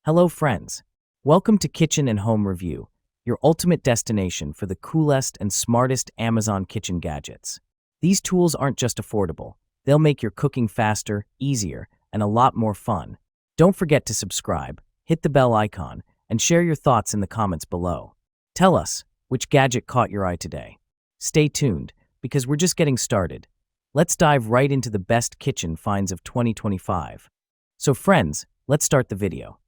Hello friends. Welcome to Kitchen and Home Review, your ultimate destination for the coolest and smartest Amazon kitchen gadgets. These tools aren't just affordable, they'll make your cooking faster, easier, and a lot more fun. Don't forget to subscribe, hit the bell icon, and share your thoughts in the comments below. Tell us, which gadget caught your eye today? Stay tuned, because we're just getting started. Let's dive right into the best kitchen finds of 2025. So friends, let's start the video.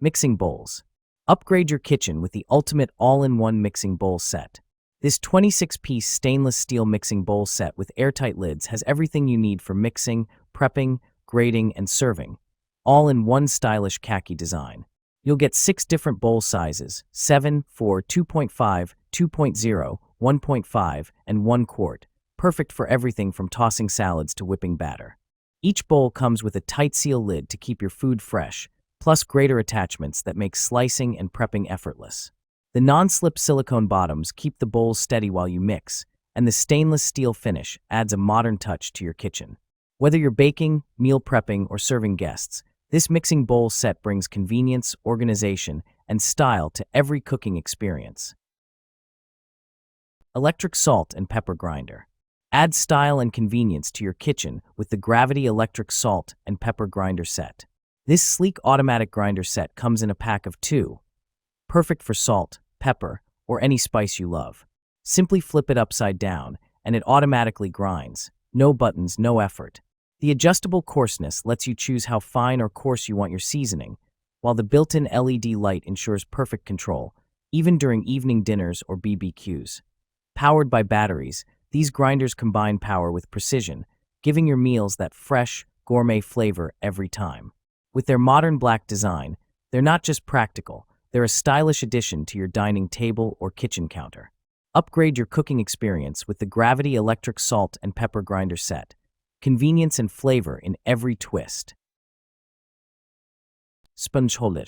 Mixing bowls. Upgrade your kitchen with the ultimate all-in-one mixing bowl set. This 26-piece stainless steel mixing bowl set with airtight lids has everything you need for mixing, prepping, grating, and serving, all in one stylish khaki design. You'll get 6 different bowl sizes: 7, 4, 2.5, 2.0, 1.5, and 1 quart, perfect for everything from tossing salads to whipping batter. Each bowl comes with a tight seal lid to keep your food fresh, plus grater attachments that make slicing and prepping effortless. The non-slip silicone bottoms keep the bowls steady while you mix, and the stainless steel finish adds a modern touch to your kitchen. Whether you're baking, meal prepping, or serving guests, this mixing bowl set brings convenience, organization, and style to every cooking experience. Electric salt and pepper grinder. Add style and convenience to your kitchen with the Gravity Electric Salt and Pepper Grinder Set. This sleek automatic grinder set comes in a pack of 2, perfect for salt, pepper, or any spice you love. Simply flip it upside down, and it automatically grinds. No buttons, no effort. The adjustable coarseness lets you choose how fine or coarse you want your seasoning, while the built-in LED light ensures perfect control, even during evening dinners or BBQs. Powered by batteries, these grinders combine power with precision, giving your meals that fresh, gourmet flavor every time. With their modern black design, they're not just practical, they're a stylish addition to your dining table or kitchen counter. Upgrade your cooking experience with the Gravity Electric Salt and Pepper Grinder Set. Convenience and flavor in every twist. Sponge holder.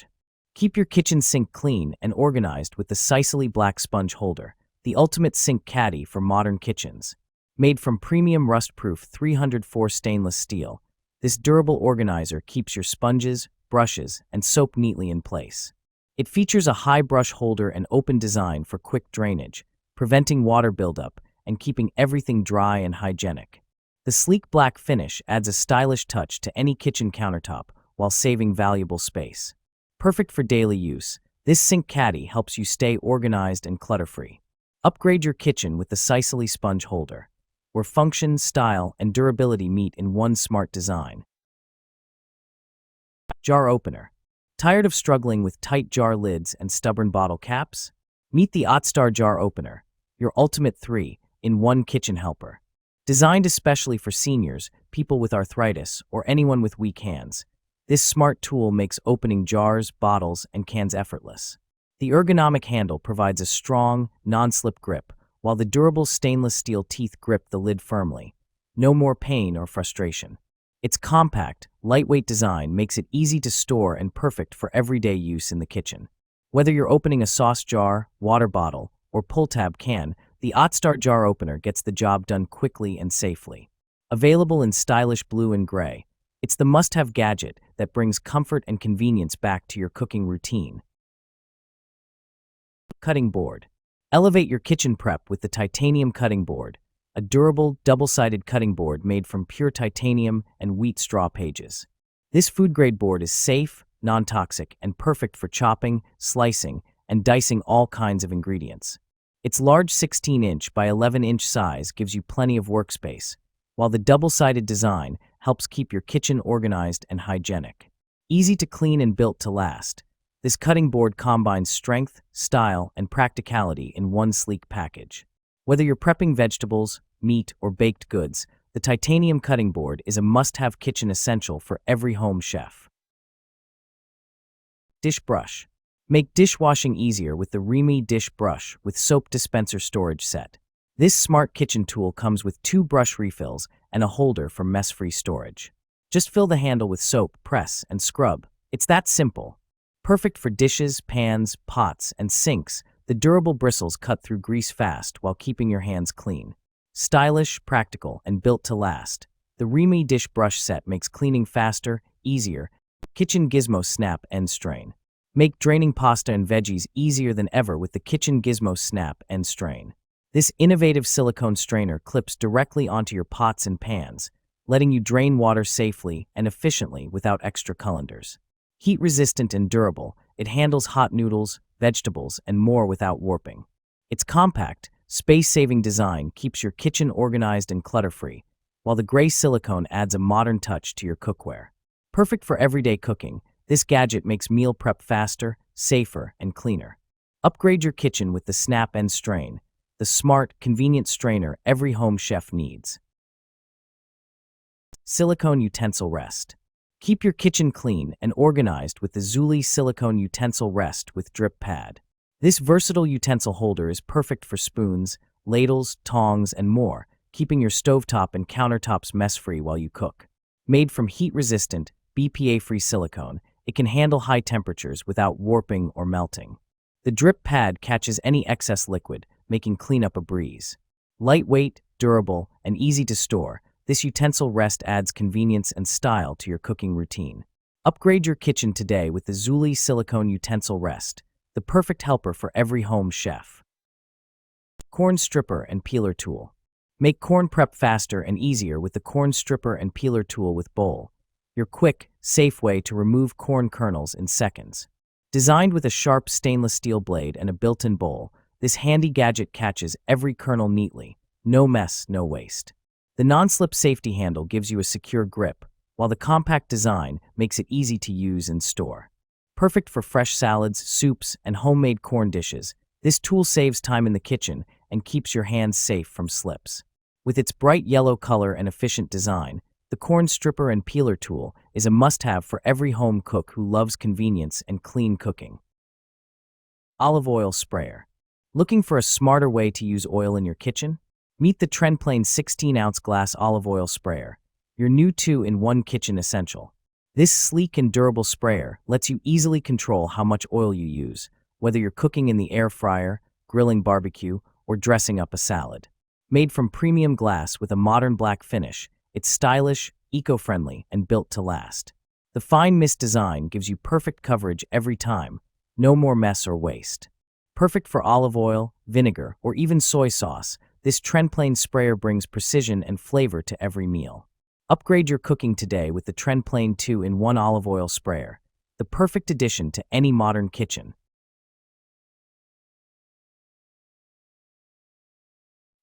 Keep your kitchen sink clean and organized with the Sicily Black Sponge Holder, the ultimate sink caddy for modern kitchens. Made from premium rust-proof 304 stainless steel, this durable organizer keeps your sponges, brushes, and soap neatly in place. It features a high brush holder and open design for quick drainage, preventing water buildup and keeping everything dry and hygienic. The sleek black finish adds a stylish touch to any kitchen countertop while saving valuable space. Perfect for daily use, this sink caddy helps you stay organized and clutter-free. Upgrade your kitchen with the Sicily Sponge Holder, where function, style, and durability meet in one smart design. Jar opener. Tired of struggling with tight jar lids and stubborn bottle caps? Meet the OttStar Jar Opener, your ultimate 3-in-1 kitchen helper. Designed especially for seniors, people with arthritis, or anyone with weak hands, this smart tool makes opening jars, bottles, and cans effortless. The ergonomic handle provides a strong, non-slip grip, while the durable stainless steel teeth grip the lid firmly. No more pain or frustration. Its compact, lightweight design makes it easy to store and perfect for everyday use in the kitchen. Whether you're opening a sauce jar, water bottle, or pull-tab can, the OttStar Jar Opener gets the job done quickly and safely. Available in stylish blue and gray, it's the must-have gadget that brings comfort and convenience back to your cooking routine. Cutting board. Elevate your kitchen prep with the titanium cutting board, a durable, double-sided cutting board made from pure titanium and wheat straw pages. This food-grade board is safe, non-toxic, and perfect for chopping, slicing, and dicing all kinds of ingredients. Its large 16-inch by 11-inch size gives you plenty of workspace, while the double-sided design helps keep your kitchen organized and hygienic. Easy to clean and built to last, this cutting board combines strength, style, and practicality in one sleek package. Whether you're prepping vegetables, meat, or baked goods, the titanium cutting board is a must-have kitchen essential for every home chef. Dish brush. Make dishwashing easier with the Remy Dish Brush with Soap Dispenser Storage Set. This smart kitchen tool comes with 2 brush refills and a holder for mess-free storage. Just fill the handle with soap, press, and scrub. It's that simple. Perfect for dishes, pans, pots, and sinks, the durable bristles cut through grease fast while keeping your hands clean. Stylish, practical, and built to last, the Remy Dish Brush Set makes cleaning faster, easier, Kitchen Gizmo Snap End Strain. Make draining pasta and veggies easier than ever with the Kitchen Gizmo Snap End Strain. This innovative silicone strainer clips directly onto your pots and pans, letting you drain water safely and efficiently without extra colanders. Heat-resistant and durable, it handles hot noodles, vegetables, and more without warping. Its compact, space-saving design keeps your kitchen organized and clutter-free, while the gray silicone adds a modern touch to your cookware. Perfect for everyday cooking, this gadget makes meal prep faster, safer, and cleaner. Upgrade your kitchen with the Snap and Strain, the smart, convenient strainer every home chef needs. Silicone Utensil Rest. Keep your kitchen clean and organized with the Zuli Silicone Utensil Rest with Drip Pad. This versatile utensil holder is perfect for spoons, ladles, tongs, and more, keeping your stovetop and countertops mess-free while you cook. Made from heat-resistant, BPA-free silicone, it can handle high temperatures without warping or melting. The drip pad catches any excess liquid, making cleanup a breeze. Lightweight, durable, and easy to store, this utensil rest adds convenience and style to your cooking routine. Upgrade your kitchen today with the Zuli Silicone Utensil Rest, the perfect helper for every home chef. Corn Stripper and Peeler Tool. Make corn prep faster and easier with the Corn Stripper and Peeler Tool with Bowl, your quick, safe way to remove corn kernels in seconds. Designed with a sharp stainless steel blade and a built-in bowl, this handy gadget catches every kernel neatly. No mess, no waste. The non-slip safety handle gives you a secure grip, while the compact design makes it easy to use and store. Perfect for fresh salads, soups, and homemade corn dishes, this tool saves time in the kitchen and keeps your hands safe from slips. With its bright yellow color and efficient design, the Corn Stripper and Peeler Tool is a must-have for every home cook who loves convenience and clean cooking. Olive Oil Sprayer. Looking for a smarter way to use oil in your kitchen? Meet the TrendPlane 16-ounce glass olive oil sprayer, your new 2-in-1 kitchen essential. This sleek and durable sprayer lets you easily control how much oil you use, whether you're cooking in the air fryer, grilling barbecue, or dressing up a salad. Made from premium glass with a modern black finish, it's stylish, eco-friendly, and built to last. The fine mist design gives you perfect coverage every time, no more mess or waste. Perfect for olive oil, vinegar, or even soy sauce, this TrendPlane sprayer brings precision and flavor to every meal. Upgrade your cooking today with the TrendPlane 2-in-1 olive oil sprayer, the perfect addition to any modern kitchen.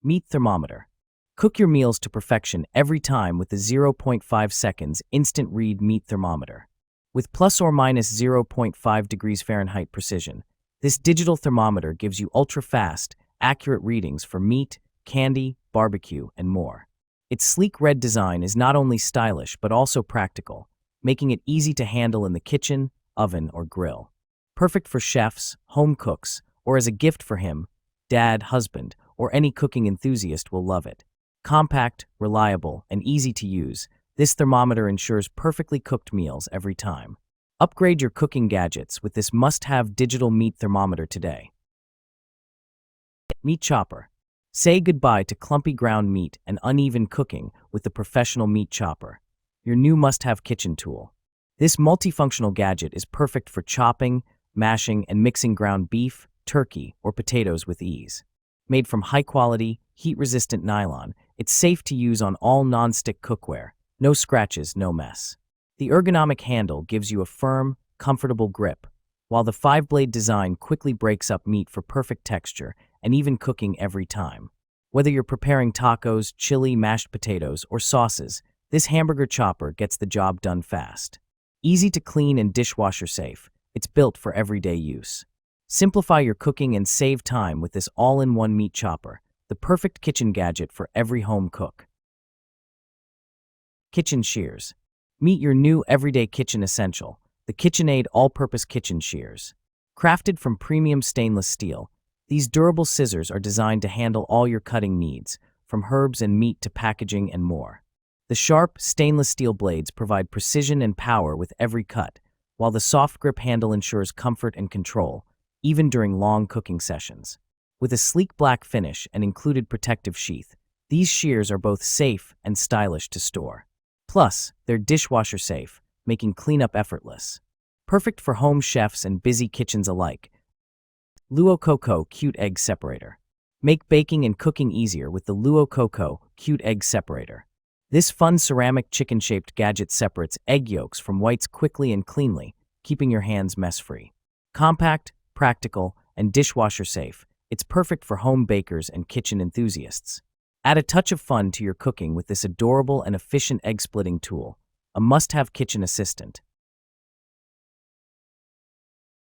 Meat Thermometer. Cook your meals to perfection every time with the 0.5 seconds instant read meat thermometer. With plus or minus 0.5 degrees Fahrenheit precision, this digital thermometer gives you ultra-fast, accurate readings for meat, candy, barbecue, and more. Its sleek red design is not only stylish but also practical, making it easy to handle in the kitchen, oven, or grill. Perfect for chefs, home cooks, or as a gift for him, dad, husband, or any cooking enthusiast will love it. Compact, reliable, and easy to use, this thermometer ensures perfectly cooked meals every time. Upgrade your cooking gadgets with this must-have digital meat thermometer today. Meat Chopper. Say goodbye to clumpy ground meat and uneven cooking with the professional meat chopper, your new must-have kitchen tool. This multifunctional gadget is perfect for chopping, mashing, and mixing ground beef, turkey, or potatoes with ease. Made from high-quality, heat-resistant nylon, it's safe to use on all non-stick cookware. No scratches, no mess. The ergonomic handle gives you a firm, comfortable grip, while the 5-blade design quickly breaks up meat for perfect texture and even cooking every time. Whether you're preparing tacos, chili, mashed potatoes, or sauces, this hamburger chopper gets the job done fast. Easy to clean and dishwasher safe, it's built for everyday use. Simplify your cooking and save time with this all-in-one meat chopper, the perfect kitchen gadget for every home cook. Kitchen Shears. Meet your new everyday kitchen essential, the KitchenAid All-Purpose Kitchen Shears. Crafted from premium stainless steel, these durable scissors are designed to handle all your cutting needs, from herbs and meat to packaging and more. The sharp, stainless steel blades provide precision and power with every cut, while the soft grip handle ensures comfort and control, even during long cooking sessions. With a sleek black finish and included protective sheath, these shears are both safe and stylish to store. Plus, they're dishwasher safe, making cleanup effortless. Perfect for home chefs and busy kitchens alike. Luo Coco Cute Egg Separator. Make baking and cooking easier with the Luo Coco Cute Egg Separator. This fun ceramic chicken-shaped gadget separates egg yolks from whites quickly and cleanly, keeping your hands mess-free. Compact, practical, and dishwasher safe, it's perfect for home bakers and kitchen enthusiasts. Add a touch of fun to your cooking with this adorable and efficient egg-splitting tool, a must-have kitchen assistant.